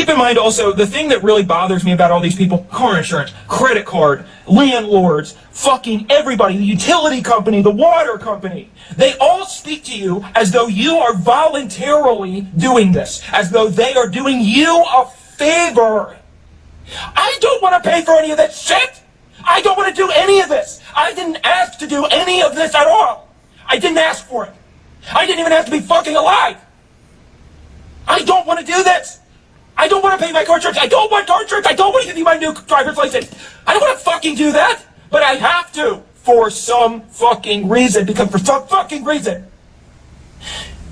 keep in mind also, the thing that really bothers me about all these people, car insurance, credit card, landlords, fucking everybody, the utility company, the water company, they all speak to you as though you are voluntarily doing this, as though they are doing you a favor. I don't want to pay for any of this shit. I don't want to do any of this. I didn't ask to do any of this at all. I didn't ask for it. I didn't even have to be fucking alive. I don't want to do this. I don't want to pay my car insurance. I don't want car insurance. I don't want to give you my new driver's license. I don't want to fucking do that, but I have to for some fucking reason, because for some fucking reason,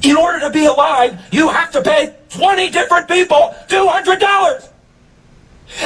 in order to be alive, you have to pay 20 different people $200.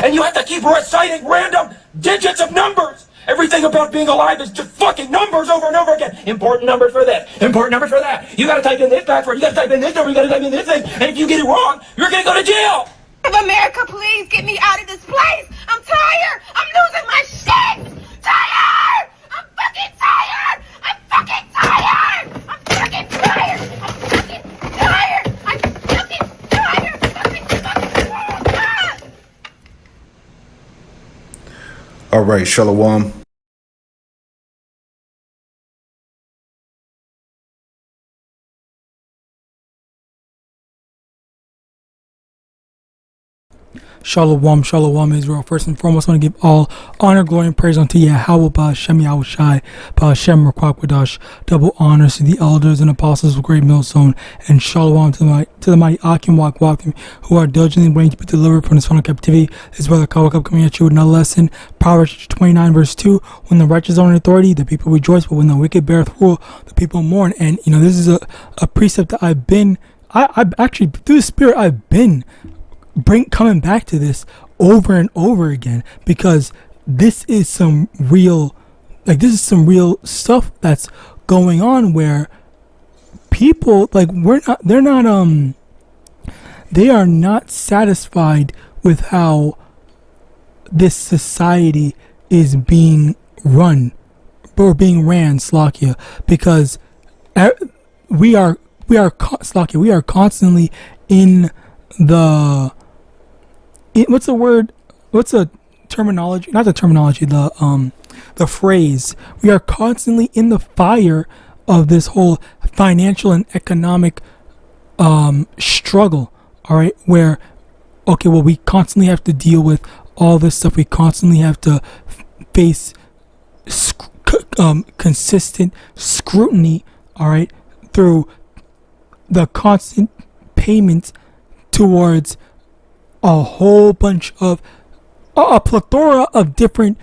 And you have to keep reciting random digits of numbers. Everything about being alive is just fucking numbers over and over again. Important numbers for this, important numbers for that. You gotta type in this password, you gotta type in this number, you gotta type in this thing, and if you get it wrong, you're gonna go to jail. America, please get me out of this place. I'm tired. I'm losing my shit. Tired. I'm fucking tired. I'm fucking tired. I'm fucking tired. I'm fucking tired. I'm fucking tired. All right, Shalom. Shalom, shalom, Israel. First and foremost, I want to give all honor, glory, and praise unto YAHAWAH, Hashem, YAHAWASHI, Hashem, Rakwakwadosh. Double honors to the elders and apostles of Great Millstone, and shalom to the mighty Akim Wakwaktim, who are diligently waiting to be delivered from this final captivity. This is Brother Kawakab coming at you with another lesson. Proverbs 29, verse 2. When the righteous are in authority, the people rejoice, but when the wicked beareth rule, the people mourn. And, you know, this is a precept that I've actually, through the Spirit, I've been coming back to this over and over again, because this is some real stuff that's going on, where people, like, they are not satisfied with how this society is being run, or being ran, Slakia, because we are constantly in the, what's the word? What's the terminology? Not the terminology. The phrase. We are constantly in the fire of this whole financial and economic struggle. All right, where we constantly have to deal with all this stuff. We constantly have to face consistent scrutiny. All right, through the constant payment towards a whole bunch of a plethora of different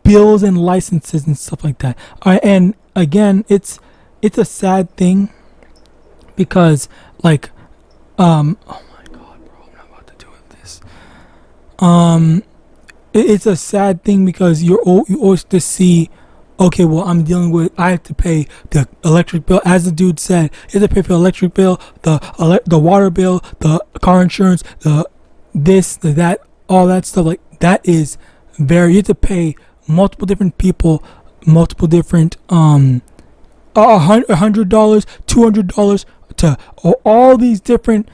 bills and licenses and stuff like that. And again, it's a sad thing, because, like, oh my God, bro, I'm not about to do this. It's a sad thing, because you always to see, okay, well, I have to pay the electric bill, as the dude said. You have to pay for the electric bill, the water bill, the car insurance, the this, the that, all that stuff. Like, that is you have to pay multiple different people, multiple different $100, $200 to all these different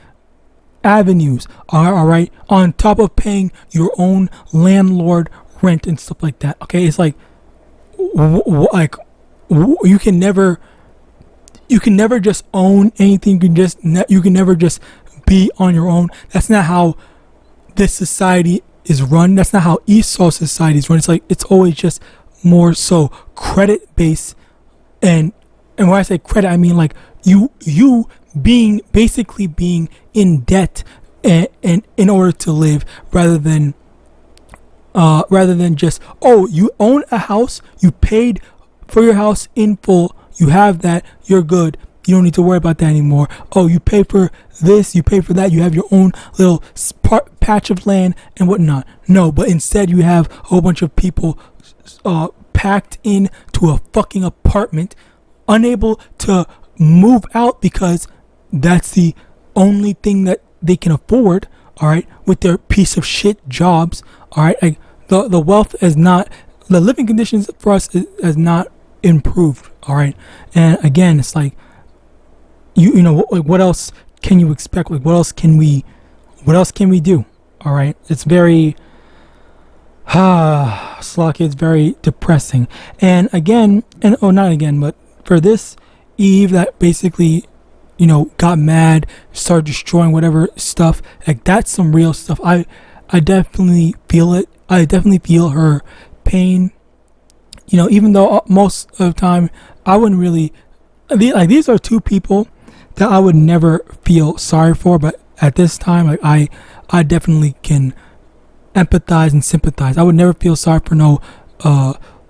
avenues. All right, on top of paying your own landlord rent and stuff like that. Okay, it's like you can never just own anything. You can never just be on your own. That's not how this society is run. That's not how Esau society is run. It's like, it's always just more so credit based, and when I say credit, I mean like you basically being in debt and in order to live, rather than just, oh, you own a house, you paid for your house in full, you have that, you're good. You don't need to worry about that anymore. Oh, you pay for this, you pay for that, you have your own little patch of land and whatnot. No, but instead you have a whole bunch of people packed in to a fucking apartment, unable to move out because that's the only thing that they can afford. All right, with their piece of shit jobs. All right, like the wealth is not, the living conditions for us has not improved. All right, and again, it's like, you know, like, what else can you expect? Like, what else can we do? All right, it's very Slocky, it's very depressing. And again, and not again, but for this Eve that basically, got mad, started destroying whatever stuff, like that's some real stuff. I definitely feel it. I definitely feel her pain. Even though most of the time I wouldn't really, these are two people that I would never feel sorry for, but at this time, I definitely can empathize and sympathize. I would never feel sorry for no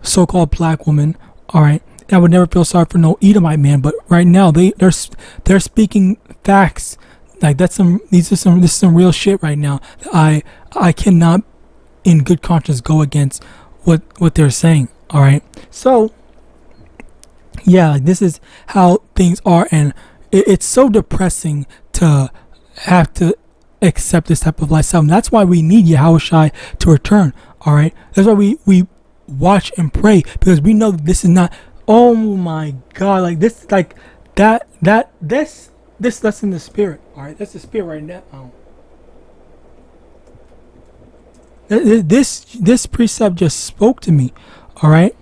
so-called black woman. All right, and I would never feel sorry for no Edomite man. But right now, they're speaking facts. Like this is some real shit right now. I cannot, in good conscience, go against what they're saying. All right, so yeah, this is how things are, and it's so depressing to have to accept this type of lifestyle. And that's why we need Yahawashi to return. All right, that's why we watch and pray, because we know that this is not. Oh my God, like this, like this that's in the spirit. All right, that's the spirit right now. This precept just spoke to me. All right,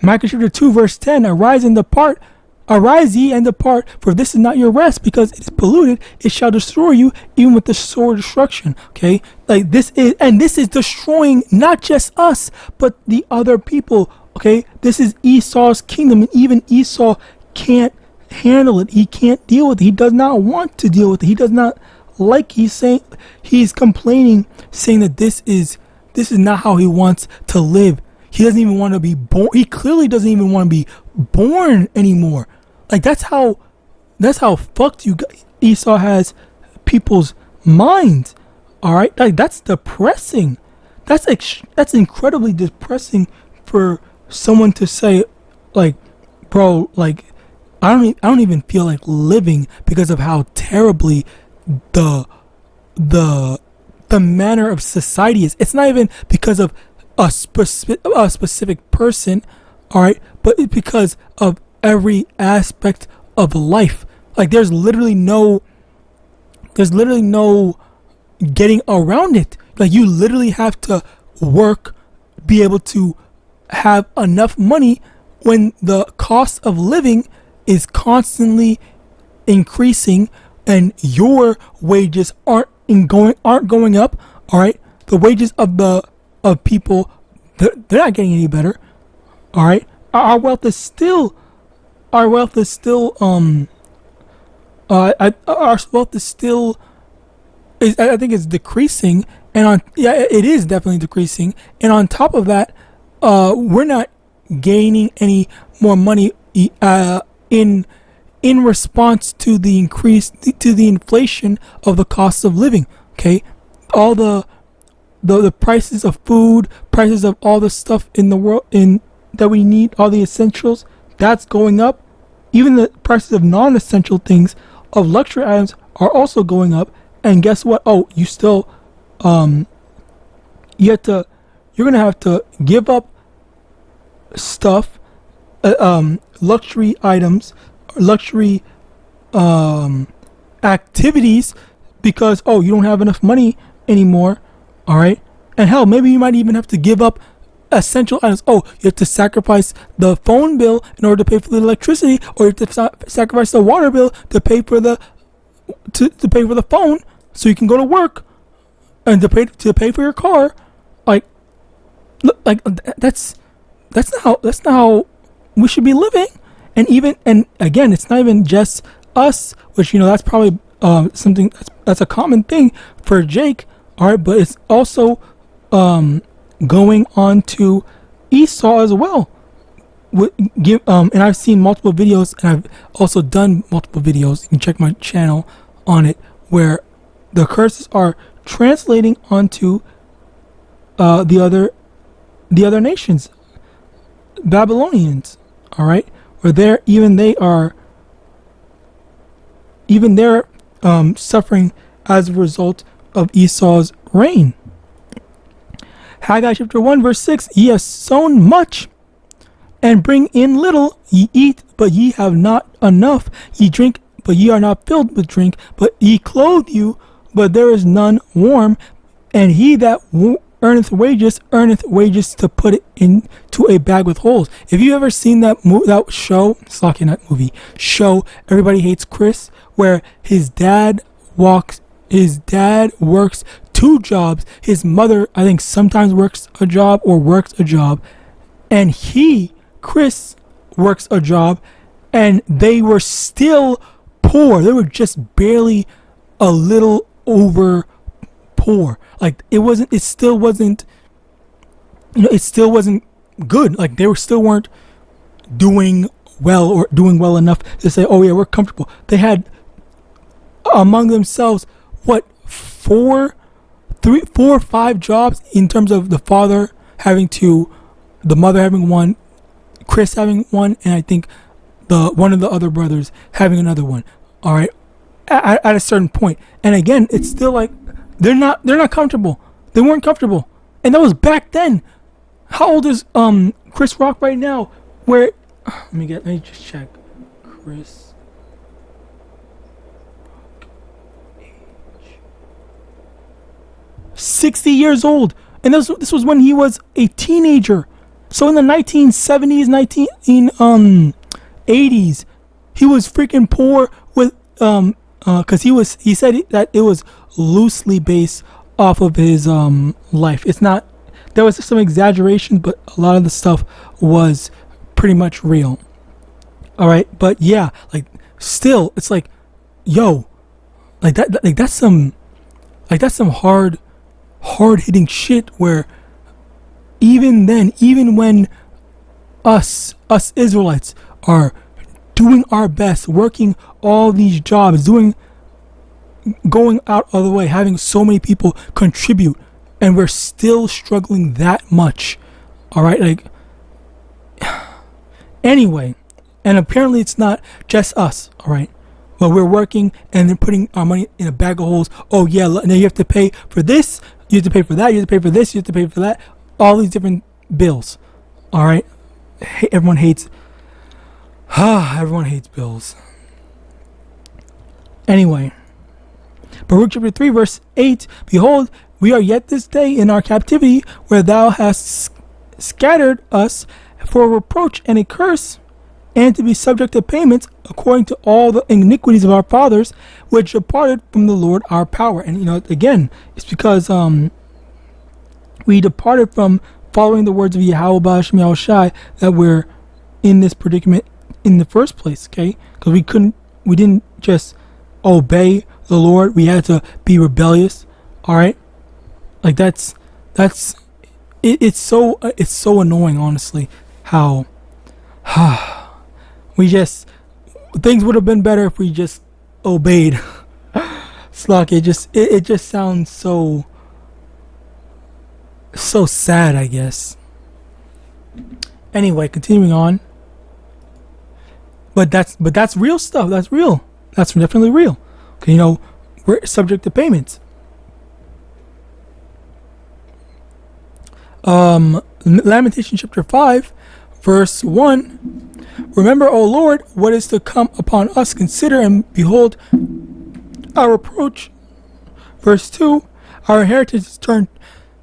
Micah chapter 2 verse 10: Arise ye and depart, for this is not your rest, because it is polluted. It shall destroy you, even with the sword of destruction. Okay, like this is destroying not just us, but the other people. Okay, this is Esau's kingdom, and even Esau can't handle it. He can't deal with it. He does not want to deal with it. He does not like. He's complaining, saying that this is not how he wants to live. He doesn't even want to be born. He clearly doesn't even want to be born anymore. Like that's how fucked Esau has people's minds. All right, like that's depressing. That's incredibly depressing for someone to say, like, bro, like I don't even feel like living because of how terribly the manner of society is. It's not even because of a specific person, all right, but it's because of every aspect of life. Like there's literally no getting around it. Like you literally have to work, be able to have enough money when the cost of living is constantly increasing and your wages aren't going up. All right, the wages of people, they're not getting any better. All right, our wealth is still our wealth is still I think it's decreasing, and it is definitely decreasing. And on top of that, we're not gaining any more money in response to the increase to the inflation of the cost of living. Okay, all the prices of food, prices of all the stuff in the world that we need, all the essentials, that's going up. Even the prices of non-essential things, of luxury items, are also going up. And guess what? Oh, you still you're gonna have to give up stuff, luxury items, luxury activities, because you don't have enough money anymore. All right, and hell, maybe you might even have to give up essential items. You have to sacrifice the phone bill in order to pay for the electricity, or you have to sacrifice the water bill to pay for the phone, so you can go to work, and to pay for your car. That's not how we should be living. And again, it's not even just us, which that's probably something that's a common thing for Jake. All right, but it's also going on to Esau as well. And I've seen multiple videos, and I've also done multiple videos. You can check my channel on it, where the curses are translating onto the other nations, Babylonians. All right, where they're suffering as a result of Esau's reign. Haggai chapter 1 verse 6: Ye have sown much, and bring in little. Ye eat, but ye have not enough. Ye drink, but ye are not filled with drink. But ye clothe you but there is none warm, and he that earneth wages to put it into a bag with holes. If you ever seen that show, Slocky, not movie, show, Everybody Hates Chris, where his dad works 2 jobs. His mother, I think, sometimes works a job, and Chris, works a job, and they were still poor. They were just barely a little over poor. Like it still wasn't good. Like they still weren't doing well or doing well enough to say, oh yeah, we're comfortable. They had among themselves, what, 4 or 5 jobs, in terms of the father having 2, the mother having 1, Chris having 1, and I think one of the other brothers having another one. All right, at a certain point. And again, it's still like they're not comfortable. They weren't comfortable, and that was back then. How old is Chris Rock right now? Where let me just check. Chris 60 years old, and this was when he was a teenager. So in the 1970s, 1980s, he was freaking poor with because he said that it was loosely based off of his life. It's not. There was some exaggeration, but a lot of the stuff was pretty much real. All right, but yeah, like still, it's like, yo, like that's some hard hitting shit. Where even then, even when us Israelites are doing our best, working all these jobs, going out of the way, having so many people contribute, and we're still struggling that much. All right, like anyway, and apparently it's not just us. All right, well, we're working and they're putting our money in a bag of holes. Oh yeah, now you have to pay for this, you have to pay for that, you have to pay for this, you have to pay for that, all these different bills. All right, everyone hates bills. Anyway, Baruch chapter 3 verse 8, behold, we are yet this day in our captivity, where thou hast scattered us for a reproach and a curse, and to be subject to payments according to all the iniquities of our fathers, which departed from the Lord our power. And again, it's because we departed from following the words of YAHAWASHI that we're in this predicament in the first place. Okay, because we didn't just obey the Lord, we had to be rebellious. All right, like it's so annoying, honestly, how things would have been better if we just obeyed. Slock, it just sounds so sad, I guess. Anyway, continuing on. But that's real stuff. That's real. That's definitely real. Okay, we're subject to payments. Lamentation chapter 5, verse 1. Remember, O Lord, what is to come upon us. Consider and behold our reproach. Verse 2. Our inheritance is turned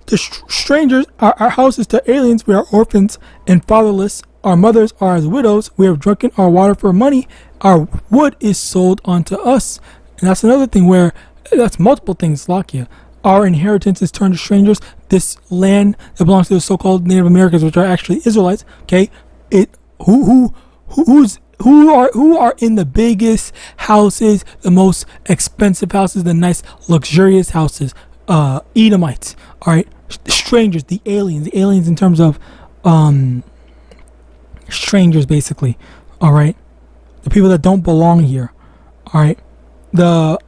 to strangers, our houses to aliens. We are orphans and fatherless. Our mothers are as widows. We have drunken our water for money. Our wood is sold unto us. And that's another thing where that's multiple things, Lakia. Our inheritance is turned to strangers. This land that belongs to the so-called Native Americans, which are actually Israelites, okay? Who are in the biggest houses, the most expensive houses, the nice luxurious houses? Edomites, all right? Strangers, the aliens in terms of strangers, basically, all right? The people that don't belong here, all right? The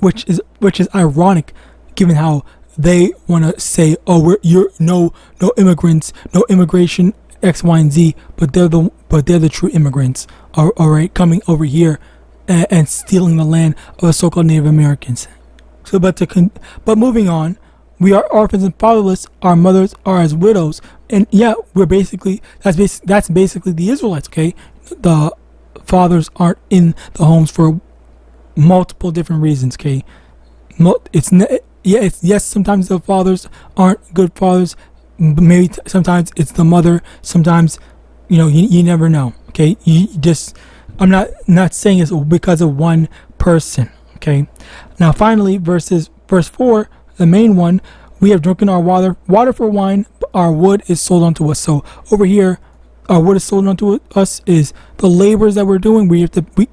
which is ironic, given how they want to say, oh, you're no immigrants, no immigration, X, Y, and Z, but they're the true immigrants, all right, coming over here and stealing the land of the so-called Native Americans. So, but moving on, we are orphans and fatherless. Our mothers are as widows, and yeah, that's basically the Israelites. Okay, the fathers aren't in the homes for multiple different reasons. Okay, Yes, sometimes the fathers aren't good fathers. Maybe sometimes it's the mother. Sometimes, you never know. Okay, I'm not saying it's because of one person. Okay, now finally, verse 4, the main one. We have drunken our water for wine. Our wood is sold unto us. So over here, our wood is sold unto us is the labors that we're doing.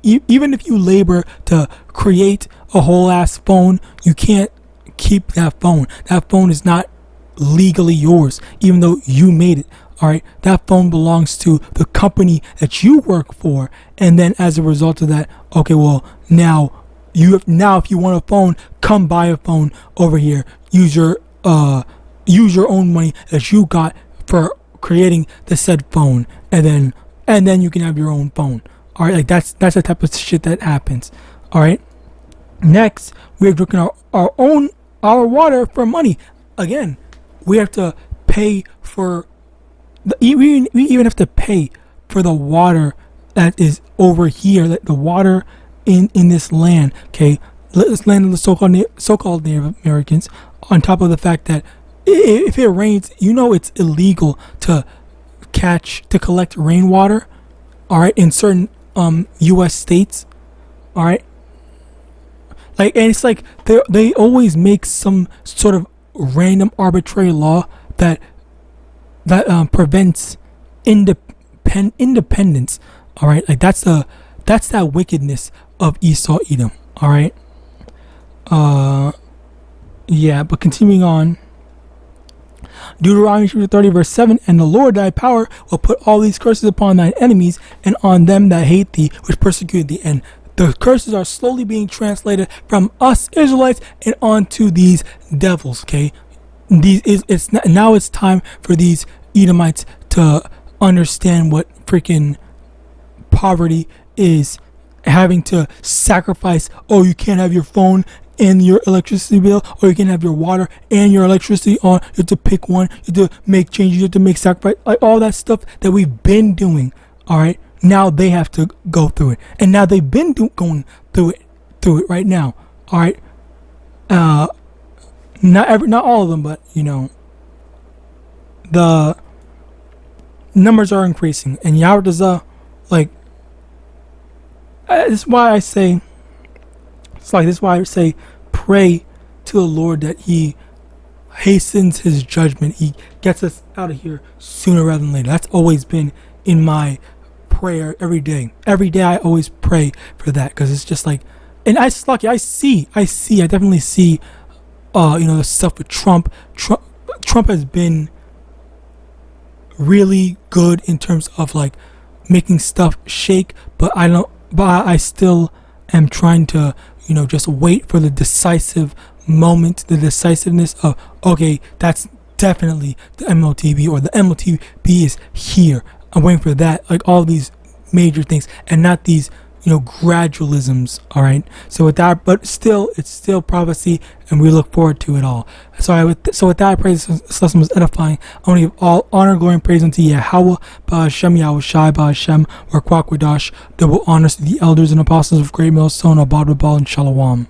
Even if you labor to create a whole ass phone, you can't keep that phone. That phone is not legally yours, even though you made it. All right, that phone belongs to the company that you work for, and then as a result of that, okay, well now if you want a phone, come buy a phone over here. Use your own money that you got for creating the said phone, and then you can have your own phone. All right, like that's the type of shit that happens. All right. Next, we are drinking our water for money. Again, we have to pay for we even have to pay for the water that is over here, the water in this land. Okay, this land of the so-called Native Americans. On top of the fact that if it rains, it's illegal to collect rainwater. All right, in certain U.S. states. All right. And it's like they always make some sort of random arbitrary law that prevents independence. All right, like that's that wickedness of Esau Edom. All right. Yeah, but continuing on. Deuteronomy 30 verse 7, and the Lord thy power will put all these curses upon thine enemies and on them that hate thee, which persecute thee. And the curses are slowly being translated from us Israelites and onto these devils. Okay, now it's time for these Edomites to understand what freaking poverty is. Having to sacrifice. Oh, you can't have your phone and your electricity bill, or you can have your water and your electricity on. You have to pick one. You have to make changes. You have to make sacrifice. Like all that stuff that we've been doing. All right. Now they have to go through it, and now they've been going through it right now. All right. Not all of them, but the numbers are increasing, and Yahawadah, this is why I say. This is why I say, pray to the Lord that He hastens His judgment. He gets us out of here sooner rather than later. That's always been in my prayer every day. Every day I always pray for that, because it's just like, and I definitely see, the stuff with Trump. Trump has been really good in terms of making stuff shake, but I still am trying to just wait for the decisive moment, the decisiveness of, okay, that's definitely the MOTB, or the MOTB is here. I'm waiting for that, all these major things, and not these gradualisms. All right, so with that, but still, it's still prophecy, and we look forward to it all. So with that, I pray this lesson was edifying. I want to give all honor, glory, and praise unto YAHAWAH, BAHASHEM, YAHAWASHI, BAHASHEM, WARQUAQUADASH. Double honors to the elders and apostles of Great Millstone, AHPARYAM, and Shalom.